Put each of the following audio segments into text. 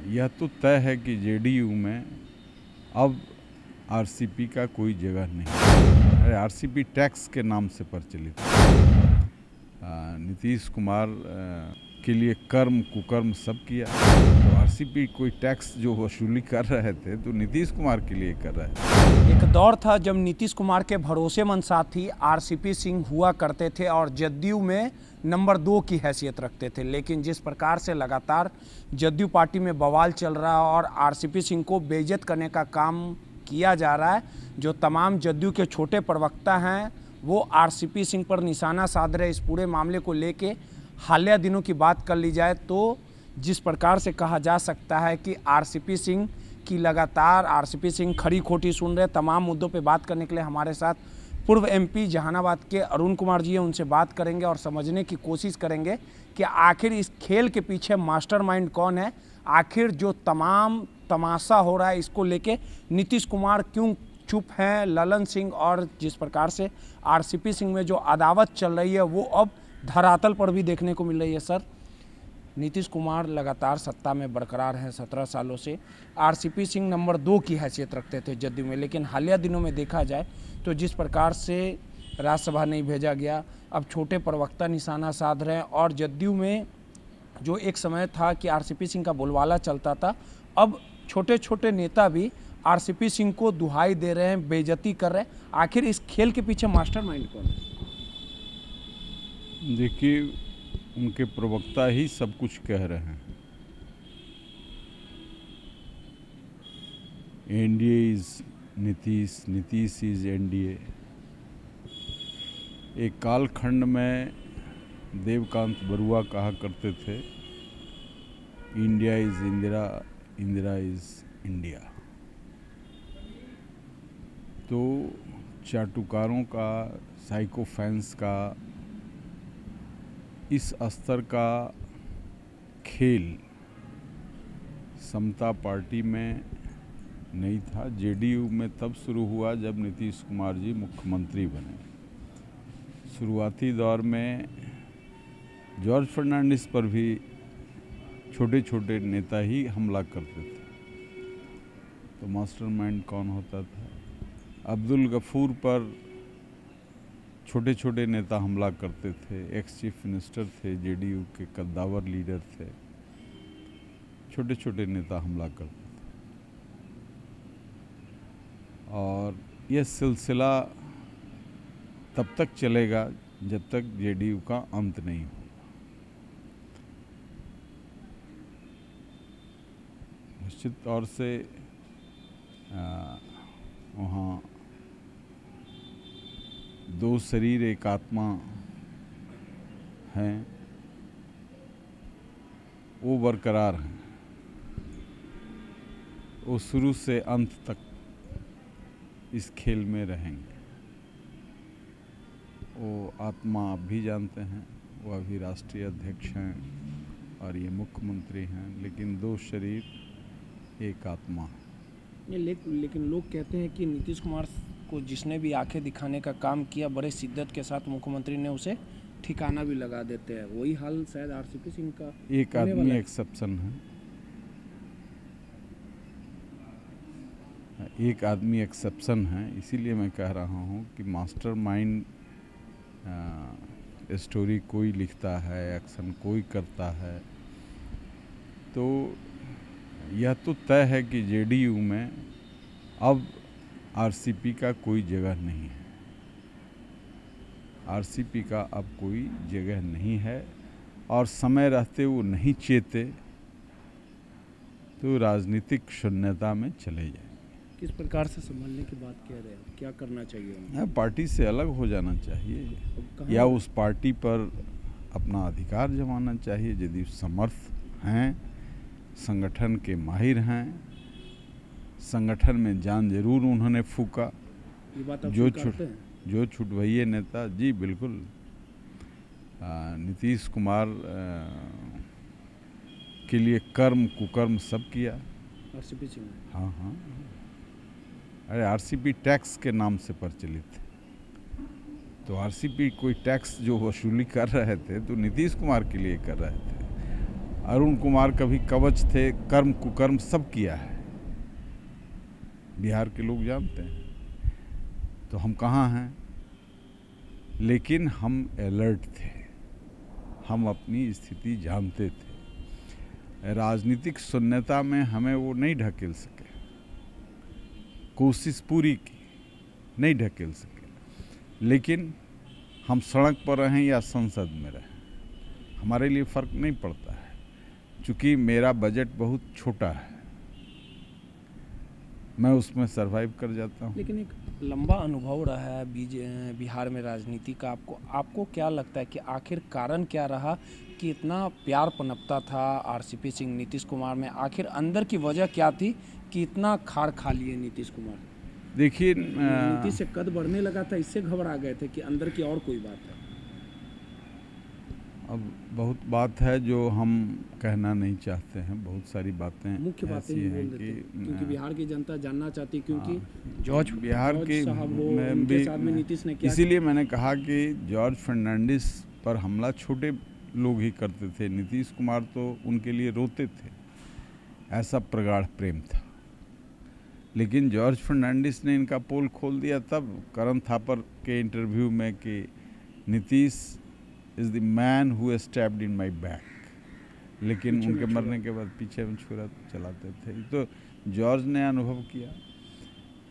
यह तो तय है कि जेडीयू में अब आरसीपी का कोई जगह नहीं। अरे आरसीपी टैक्स के नाम से प्रचलित है। नीतीश कुमार के लिए कर्म कुकर्म सब किया। तो आरसीपी कोई टैक्स जो वसूली कर रहे थे तो नीतीश कुमार के लिए कर रहे थे। एक दौर था जब नीतीश कुमार के भरोसेमंद साथी आरसीपी सिंह हुआ करते थे और जदयू में नंबर 2 की हैसियत रखते थे, लेकिन जिस प्रकार से लगातार जदयू पार्टी में बवाल चल रहा है और आरसीपी सिंह को बेइज्जत करने का काम किया जा रहा है, जो तमाम जदयू के छोटे प्रवक्ता हैं वो आरसीपी सिंह पर निशाना साध रहे। इस पूरे मामले को लेके हालिया दिनों की बात कर ली जाए तो जिस प्रकार से कहा जा सकता है कि आरसीपी सिंह की लगातार आरसीपी सिंह खरी खोटी सुन रहे। तमाम मुद्दों पे बात करने के लिए हमारे साथ पूर्व एमपी जहानाबाद के अरुण कुमार जी हैं, उनसे बात करेंगे और समझने की कोशिश करेंगे कि आखिर इस खेल के पीछे मास्टरमाइंड कौन है, आखिर जो तमाम तमाशा हो रहा है इसको लेके नीतीश कुमार क्यों चुप हैं, ललन सिंह और जिस प्रकार से आरसीपी सिंह में जो अदावत चल रही है वो अब धरातल पर भी देखने को मिल रही है। सर, नीतीश कुमार लगातार सत्ता में बरकरार हैं 17 सालों से। आरसीपी सिंह नंबर 2 की हैसियत रखते थे जदयू में, लेकिन हालिया दिनों में देखा जाए तो जिस प्रकार से राज्यसभा नहीं भेजा गया, अब छोटे प्रवक्ता निशाना साध रहे हैं और जदयू में जो एक समय था कि आरसीपी सिंह का बोलबाला चलता था, अब छोटे छोटे नेता भी आरसीपी सिंह को दुहाई दे रहे हैं, बेइज्जती कर रहे हैं। आखिर इस खेल के पीछे मास्टरमाइंड कौन है? देखिए, उनके प्रवक्ता ही सब कुछ कह रहे हैं। NDA is Nitish, Nitish is NDA. एक कालखंड में देवकांत बरुआ कहा करते थे, India is Indira, Indira is India. तो चाटुकारों का, साइकोफैंस का इस स्तर का खेल समता पार्टी में नहीं था। जेडीयू में तब शुरू हुआ जब नीतीश कुमार जी मुख्यमंत्री बने। शुरुआती दौर में जॉर्ज फर्नांडिस पर भी छोटे छोटे नेता ही हमला करते थे। तो मास्टरमाइंड कौन होता था? अब्दुल गफूर पर छोटे छोटे नेता हमला करते थे। एक्स चीफ मिनिस्टर थे, जेडीयू के कद्दावर लीडर थे, छोटे छोटे नेता हमला करते थे। और यह सिलसिला तब तक चलेगा जब तक जेडीयू का अंत नहीं होगा। निश्चित तौर से वहाँ 2 शरीर एक आत्मा हैं, वो बरकरार हैं। वो शुरू से अंत तक इस खेल में रहेंगे। वो आत्मा आप भी जानते हैं, वो अभी राष्ट्रीय अध्यक्ष हैं और ये मुख्यमंत्री हैं, लेकिन 2 शरीर एक आत्मा है। लेकिन लोग कहते हैं कि नीतीश कुमार को जिसने भी आंखें दिखाने का काम किया, बड़े शिद्दत के साथ मुख्यमंत्री ने उसे ठिकाना भी लगा देते हैं। वही हाल शायद आरसीपी सिंह का। एक आदमी एक्सेप्शन है, एक आदमी एक्सेप्शन है। इसीलिए मैं कह रहा हूँ कि मास्टरमाइंड स्टोरी कोई लिखता है, एक्शन कोई करता है। तो यह तो तय है कि जेडीयू में अब आरसीपी का कोई जगह नहीं है। आरसीपी का अब कोई जगह नहीं है और समय रहते वो नहीं चेते तो राजनीतिक शून्यता में चले जाएंगे। किस प्रकार से संभालने की बात कह रहे हैं? क्या करना चाहिए? पार्टी से अलग हो जाना चाहिए या उस पार्टी पर अपना अधिकार जमाना चाहिए। यदि समर्थ हैं, संगठन के माहिर हैं, संगठन में जान जरूर उन्होंने फूका। ये बात आप जो छुटभइये नेता, जी बिल्कुल। नीतीश कुमार के लिए कर्म कुकर्म सब किया आरसीपी सिंह। हाँ हाँ, अरे आरसीपी टैक्स के नाम से प्रचलित है। तो आरसीपी कोई टैक्स जो वसूली कर रहे थे तो नीतीश कुमार के लिए कर रहे थे। अरुण कुमार कभी कवच थे, कर्म कुकर्म सब किया है, बिहार के लोग जानते हैं। तो हम कहाँ हैं? लेकिन हम अलर्ट थे, हम अपनी स्थिति जानते थे। राजनीतिक शून्यता में हमें वो नहीं ढकेल सके, कोशिश पूरी की, नहीं ढकेल सके। लेकिन हम सड़क पर रहें या संसद में रहें, हमारे लिए फ़र्क नहीं पड़ता है, क्योंकि मेरा बजट बहुत छोटा है, मैं उसमें सरवाइव कर जाता हूँ। लेकिन एक लंबा अनुभव रहा है बिहार में राजनीति का। आपको क्या लगता है कि आखिर कारण क्या रहा कि इतना प्यार पनपता था आरसीपी सिंह नीतीश कुमार में? आखिर अंदर की वजह क्या थी कि इतना खाड़ खा लिए नीतीश कुमार? देखिए, नीतीश से कद बढ़ने लगा था, इससे घबरा गए थे कि अंदर की और कोई बात है? अब बहुत बात है जो हम कहना नहीं चाहते हैं, बहुत सारी बातें मुख्य बातें ही बोल देते हैं, क्योंकि बिहार की जनता जानना चाहती, क्योंकि जॉर्ज बिहार के में भी साथ में नीतीश ने किया। इसीलिए मैंने कहा कि जॉर्ज फर्नांडिस पर हमला छोटे लोग ही करते थे, नीतीश कुमार तो उनके लिए रोते थे, ऐसा प्रगाढ़ प्रेम था। लेकिन जॉर्ज फर्नांडिस ने इनका पोल खोल दिया तब करण थापर के इंटरव्यू में कि Nitish is the man who stabbed in my back, लेकिन उनके मरने के बाद पीछे में छुरा चलाते थे। तो जॉर्ज ने अनुभव किया,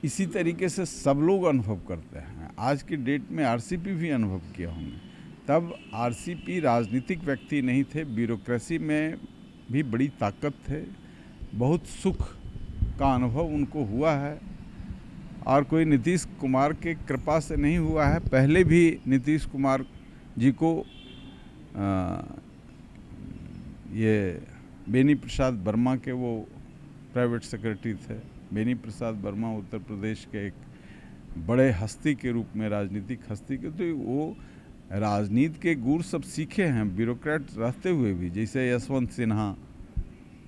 इसी तरीके से सब लोग अनुभव करते हैं। आज की डेट में आरसीपी भी अनुभव किया होंगे। तब आरसीपी राजनीतिक व्यक्ति नहीं थे, ब्यूरोक्रेसी में भी बड़ी ताकत थे, बहुत सुख का अनुभव उनको हुआ है, और कोई नीतीश कुमार के कृपा से नहीं हुआ है। पहले भी नीतीश कुमार जी को ये बेनी प्रसाद वर्मा के वो प्राइवेट सेक्रेटरी थे। बेनी प्रसाद वर्मा उत्तर प्रदेश के एक बड़े हस्ती के रूप में, राजनीतिक हस्ती के, तो वो राजनीति के गुर सब सीखे हैं ब्यूरोक्रेट रहते हुए भी, जैसे यशवंत सिन्हा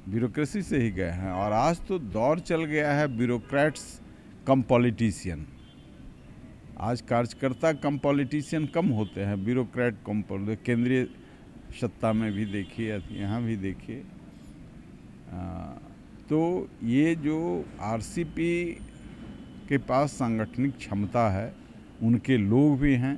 ब्यूरोक्रेसी से ही गए हैं। और आज तो दौर चल गया है ब्यूरोक्रेट्स कम पॉलिटिशियन। आज कार्यकर्ता कम पॉलिटिशियन कम होते हैं, ब्यूरोक्रेट कम। केंद्रीय सत्ता में भी देखिए, यहाँ भी देखिए। तो ये जो आरसीपी के पास सांगठनिक क्षमता है, उनके लोग भी हैं,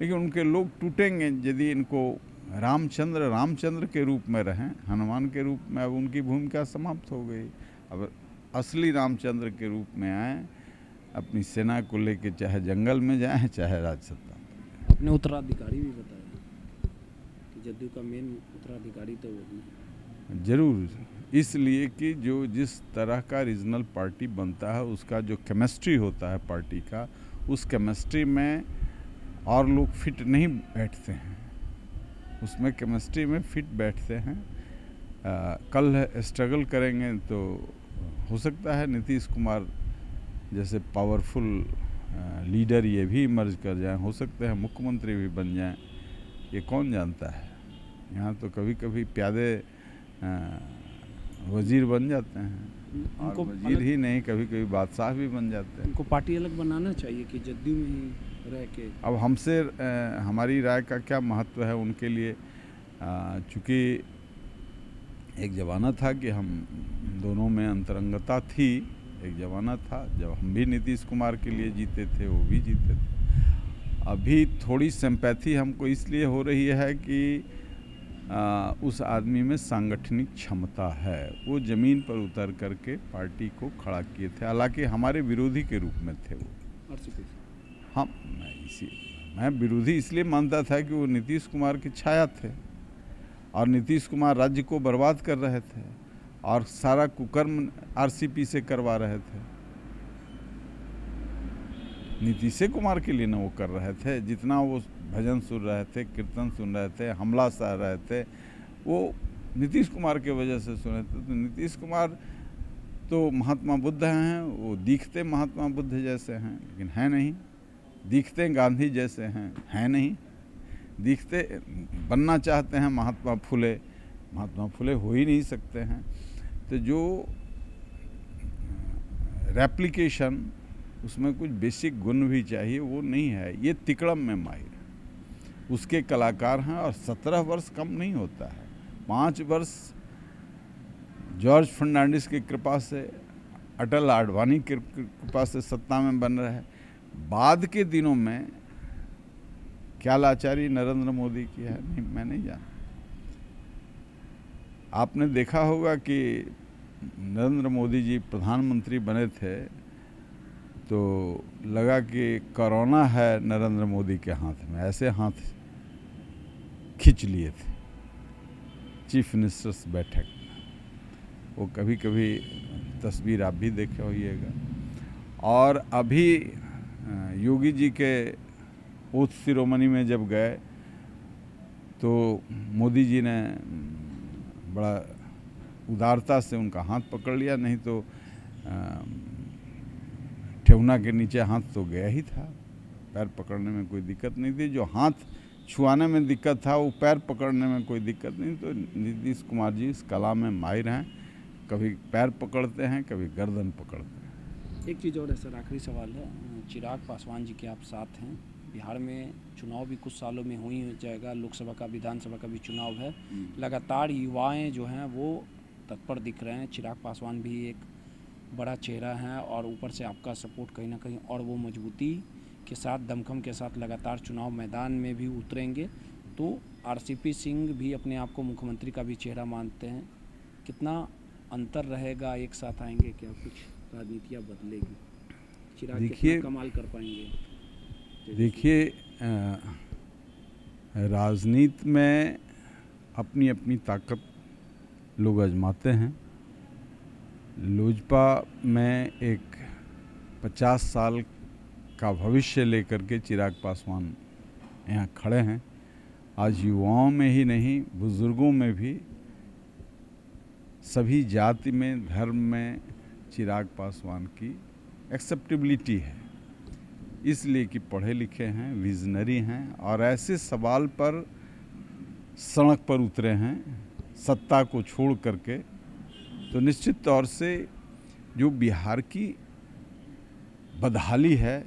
लेकिन उनके लोग टूटेंगे यदि इनको रामचंद्र के रूप में रहें, हनुमान के रूप में। अब उनकी भूमिका समाप्त हो गई। अब असली रामचंद्र के रूप में आए, अपनी सेना को लेकर चाहे जंगल में जाएं, चाहे राजसत्ता में। अपने उत्तराधिकारी भी बताया कि जदयू का मेन उत्तराधिकारी तो वही है। जरूर, इसलिए कि जो जिस तरह का रीजनल पार्टी बनता है, उसका जो केमिस्ट्री होता है पार्टी का, उस केमिस्ट्री में और लोग फिट नहीं बैठते हैं, उसमें केमिस्ट्री में फिट बैठते हैं। कल स्ट्रगल करेंगे तो हो सकता है नीतीश कुमार जैसे पावरफुल लीडर ये भी इमर्ज कर जाएं, हो सकते हैं मुख्यमंत्री भी बन जाएं, ये कौन जानता है। यहाँ तो कभी कभी प्यादे वजीर बन जाते हैं, और वजीर ही नहीं, कभी कभी बादशाह भी बन जाते हैं। उनको पार्टी अलग बनाना चाहिए कि जदयू में ही रह के। अब हमसे हमारी राय का क्या महत्व है उनके लिए, चूँकि एक ज़माना था कि हम दोनों में अंतरंगता थी। एक ज़माना था जब हम भी नीतीश कुमार के लिए जीते थे, वो भी जीते थे। अभी थोड़ी सिंपैथी हमको इसलिए हो रही है कि उस आदमी में सांगठनिक क्षमता है, वो ज़मीन पर उतर करके पार्टी को खड़ा किए थे। हालांकि हमारे विरोधी के रूप में थे वो। हम मैं विरोधी इसलिए मानता था कि वो नीतीश कुमार की छाया थे, और नीतीश कुमार राज्य को बर्बाद कर रहे थे, और सारा कुकर्म आरसीपी से करवा रहे थे। नीतीश कुमार के लिए ना वो कर रहे थे, जितना वो भजन सुन रहे थे, कीर्तन सुन रहे थे, हमला सह रहे थे, वो नीतीश कुमार के वजह से सुने थे। तो नीतीश कुमार तो महात्मा बुद्ध हैं, वो दिखते महात्मा बुद्ध जैसे हैं लेकिन हैं नहीं, दिखते गांधी जैसे हैं नहीं, दिखते बनना चाहते हैं महात्मा फुले हो ही नहीं सकते हैं। तो जो रेप्लिकेशन, उसमें कुछ बेसिक गुण भी चाहिए, वो नहीं है। ये तिकड़म में माहिर उसके कलाकार हैं, और 17 वर्ष कम नहीं होता है। 5 वर्ष जॉर्ज फर्नांडिस की कृपा से, अटल आडवाणी की कृपा से सत्ता में बन रहे। बाद के दिनों में क्या लाचारी नरेंद्र मोदी की है, नहीं, मैं नहीं जानता। आपने देखा होगा कि नरेंद्र मोदी जी प्रधानमंत्री बने थे तो लगा कि कोरोना है नरेंद्र मोदी के हाथ में, ऐसे हाथ खींच लिए थे चीफ मिनिस्टर्स बैठक में। वो कभी कभी तस्वीर आप भी देखे होइएगा। और अभी योगी जी के ओथ सिरोमनी में जब गए तो मोदी जी ने बड़ा उदारता से उनका हाथ पकड़ लिया, नहीं तो ठेहुना के नीचे हाथ तो गया ही था, पैर पकड़ने में कोई दिक्कत नहीं थी। जो हाथ छुआने में दिक्कत था वो पैर पकड़ने में कोई दिक्कत नहीं। तो नीतीश कुमार जी इस कला में माहिर हैं, कभी पैर पकड़ते हैं, कभी गर्दन पकड़ते हैं। एक चीज़ और है सर, आखिरी सवाल है, चिराग पासवान जी के आप साथ हैं, बिहार में चुनाव भी कुछ सालों में हो ही जाएगा, लोकसभा का विधानसभा का भी चुनाव है, लगातार युवाएं जो हैं वो तत्पर दिख रहे हैं, चिराग पासवान भी एक बड़ा चेहरा है और ऊपर से आपका सपोर्ट कहीं ना कहीं और वो मजबूती के साथ, दमखम के साथ लगातार चुनाव मैदान में भी उतरेंगे। तो आरसीपी सिंह भी अपने आप को मुख्यमंत्री का भी चेहरा मानते हैं, कितना अंतर रहेगा, एक साथ आएंगे, क्या कुछ राजनीतियाँ बदलेगी, चिराग कितना कमाल कर पाएंगे? देखिए, राजनीति में अपनी अपनी ताकत लोग आजमाते हैं। लोजपा में एक 50 साल का भविष्य लेकर के चिराग पासवान यहाँ खड़े हैं। आज युवाओं में ही नहीं, बुजुर्गों में भी, सभी जाति में, धर्म में चिराग पासवान की एक्सेप्टेबिलिटी है, इसलिए कि पढ़े लिखे हैं, विजनरी हैं और ऐसे सवाल पर सड़क पर उतरे हैं सत्ता को छोड़ करके। तो निश्चित तौर से जो बिहार की बदहाली है,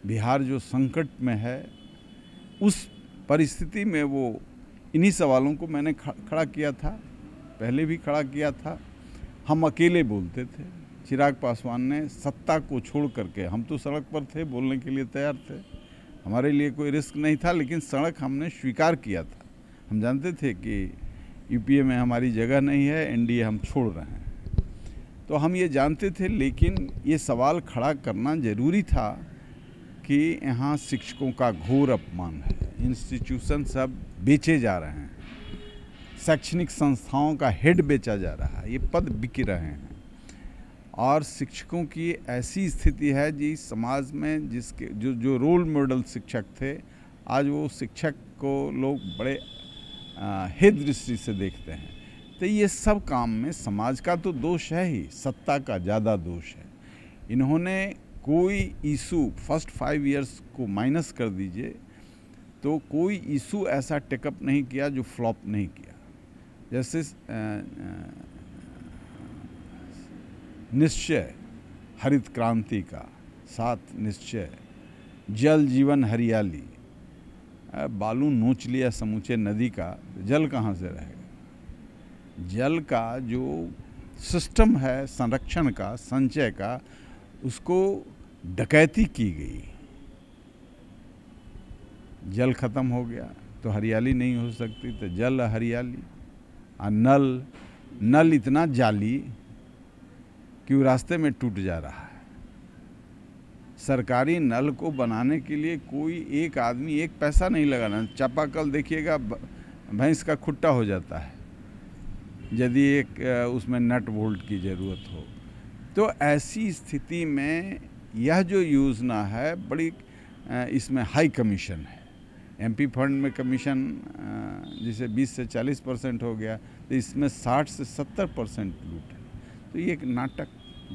बिहार जो संकट में है, उस परिस्थिति में वो इन्हीं सवालों को मैंने खड़ा किया था, पहले भी खड़ा किया था। हम अकेले बोलते थे, चिराग पासवान ने सत्ता को छोड़ करके, हम तो सड़क पर थे, बोलने के लिए तैयार थे, हमारे लिए कोई रिस्क नहीं था, लेकिन सड़क हमने स्वीकार किया था। हम जानते थे कि यूपीए में हमारी जगह नहीं है, एनडीए हम छोड़ रहे हैं, तो हम ये जानते थे। लेकिन ये सवाल खड़ा करना ज़रूरी था कि यहाँ शिक्षकों का घोर अपमान है, इंस्टीट्यूशन सब बेचे जा रहे हैं, शैक्षणिक संस्थाओं का हेड बेचा जा रहा है, ये पद बिक रहे हैं और शिक्षकों की ऐसी स्थिति है जी समाज में, जिसके जो रोल मॉडल शिक्षक थे, आज वो शिक्षक को लोग बड़े हे दृष्टि से देखते हैं। तो ये सब काम में समाज का तो दोष है ही, सत्ता का ज़्यादा दोष है। इन्होंने कोई इशू फर्स्ट 5 इयर्स को माइनस कर दीजिए तो कोई इशू ऐसा टेकअप नहीं किया जो फ्लॉप नहीं किया। जैसे निश्चय हरित क्रांति का, 7 निश्चय, जल जीवन हरियाली, बालू नोच लिया समूचे नदी का, जल कहाँ से रहेगा? जल का जो सिस्टम है संरक्षण का, संचय का, उसको डकैती की गई, जल खत्म हो गया तो हरियाली नहीं हो सकती। तो जल हरियाली, और नल इतना जाली कि वो रास्ते में टूट जा रहा है। सरकारी नल को बनाने के लिए कोई एक आदमी एक पैसा नहीं लगाना। चापाकल देखिएगा, भैंस का खुट्टा हो जाता है यदि एक उसमें नट बोल्ट की ज़रूरत हो। तो ऐसी स्थिति में यह जो योजना है बड़ी, इसमें हाई कमीशन है। एमपी फंड में कमीशन जिसे 20 से 40% हो गया, तो इसमें 60 से 70% लूट है। तो ये एक नाटक,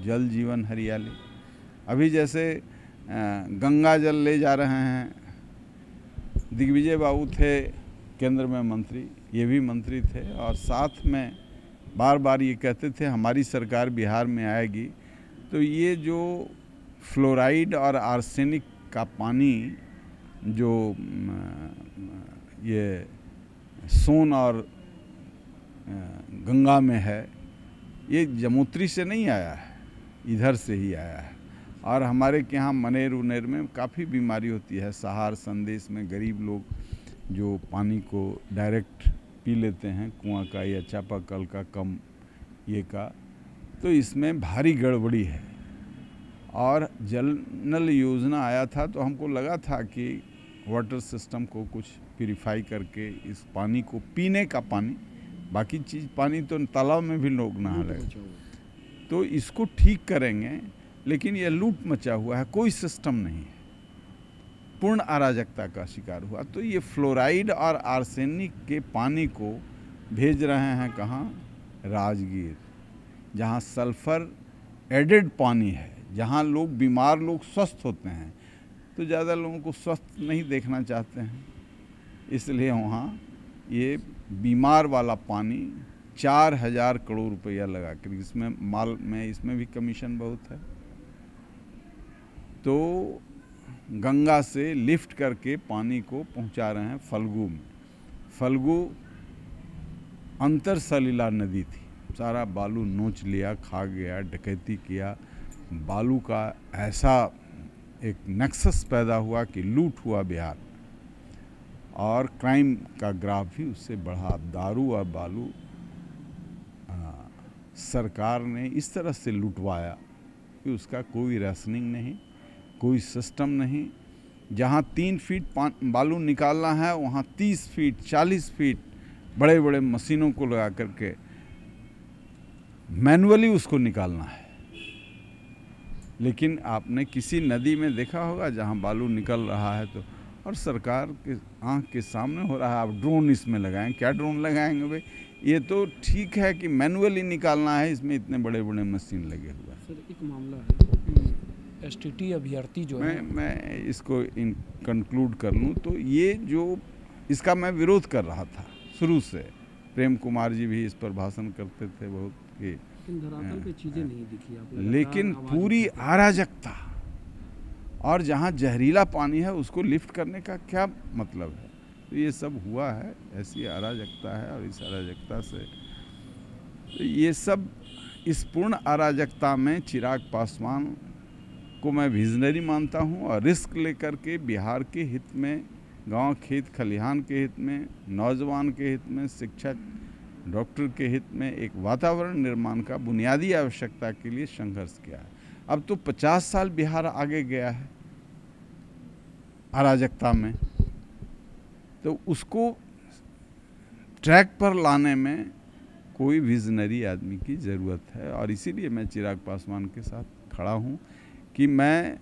जल जीवन हरियाली। अभी जैसे गंगा जल ले जा रहे हैं, दिग्विजय बाबू थे केंद्र में मंत्री, ये भी मंत्री थे, और साथ में बार बार ये कहते थे हमारी सरकार बिहार में आएगी। तो ये जो फ्लोराइड और आर्सेनिक का पानी जो ये सोन और गंगा में है, ये जमुत्री से नहीं आया है, इधर से ही आया है। और हमारे के यहाँ मनेर उनेर में काफ़ी बीमारी होती है। सहार संदेश में गरीब लोग जो पानी को डायरेक्ट पी लेते हैं कुआं का या चापाकल का कम ये का, तो इसमें भारी गड़बड़ी है। और जल नल योजना आया था तो हमको लगा था कि वाटर सिस्टम को कुछ प्यूरिफाई करके इस पानी को, पीने का पानी, बाकी चीज़ पानी तो तालाब में भी लोग नहा रहे, तो इसको ठीक करेंगे। लेकिन ये लूट मचा हुआ है, कोई सिस्टम नहीं है, पूर्ण अराजकता का शिकार हुआ। तो ये फ्लोराइड और आर्सेनिक के पानी को भेज रहे हैं कहाँ? राजगीर, जहाँ सल्फर एडेड पानी है, जहाँ लोग बीमार लोग स्वस्थ होते हैं। तो ज़्यादा लोगों को स्वस्थ नहीं देखना चाहते हैं, इसलिए वहाँ ये बीमार वाला पानी 4000 करोड़ रुपया लगा कर, इसमें माल में इसमें भी कमीशन बहुत है, तो गंगा से लिफ्ट करके पानी को पहुंचा रहे हैं फल्गु में। फल्गु अंतर सलीला नदी थी, सारा बालू नोच लिया, खा गया, डकैती किया। बालू का ऐसा एक नेक्सस पैदा हुआ कि लूट हुआ बिहार, और क्राइम का ग्राफ भी उससे बढ़ा। दारू और बालू सरकार ने इस तरह से लुटवाया कि उसका कोई रेशनिंग नहीं, कोई सिस्टम नहीं। जहाँ 3 फीट बालू निकालना है वहाँ 30 फीट 40 फीट बड़े बड़े मशीनों को लगा करके मैनुअली उसको निकालना है। लेकिन आपने किसी नदी में देखा होगा जहाँ बालू निकल रहा है तो, और सरकार के आँख के सामने हो रहा है, आप ड्रोन इसमें लगाएं, क्या ड्रोन लगाएंगे भाई? ये तो ठीक है कि मैनुअली निकालना है, इसमें इतने बड़े बड़े मशीन लगे हुए हैं। सर एक मामला है, एसटीटी अभ्यर्थी जो है, मैं इसको कंक्लूड कर लूँ तो ये जो इसका मैं विरोध कर रहा था शुरू से। प्रेम कुमार जी भी इस पर भाषण करते थे बहुत कि धरातल पे चीजें नहीं दिखी आप, लेकिन पूरी अराजकता, और जहाँ जहरीला पानी है उसको लिफ्ट करने का क्या मतलब है? तो ये सब हुआ है, ऐसी अराजकता है। और इस अराजकता से तो ये सब, इस पूर्ण अराजकता में चिराग पासवान को मैं विजनरी मानता हूँ, और रिस्क लेकर के बिहार के हित में, गांव खेत खलिहान के हित में, नौजवान के हित में, शिक्षक डॉक्टर के हित में एक वातावरण निर्माण का बुनियादी आवश्यकता के लिए संघर्ष किया है। अब तो 50 साल बिहार आगे गया है अराजकता में, तो उसको ट्रैक पर लाने में कोई विजनरी आदमी की ज़रूरत है। और इसीलिए मैं चिराग पासवान के साथ खड़ा हूँ कि मैं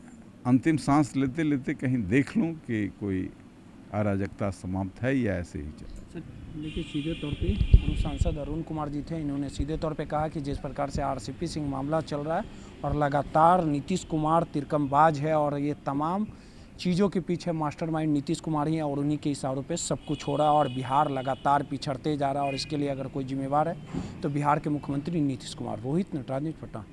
अंतिम सांस लेते लेते कहीं देख लूँ कि कोई अराजकता समाप्त है या ऐसे ही चल। देखिए, सीधे तौर पे सांसद अरुण कुमार जी थे, इन्होंने सीधे तौर पे कहा कि जिस प्रकार से आरसीपी सिंह मामला चल रहा है और लगातार नीतीश कुमार तिरकमबाज है, और ये तमाम चीज़ों के पीछे मास्टरमाइंड नीतीश कुमार ही है, और उन्हीं के इशारों पे सब कुछ हो रहा है, और बिहार लगातार पिछड़ते जा रहा है। और इसके लिए अगर कोई जिम्मेवार है तो बिहार के मुख्यमंत्री नीतीश कुमार। रोहित नटराज, पटना।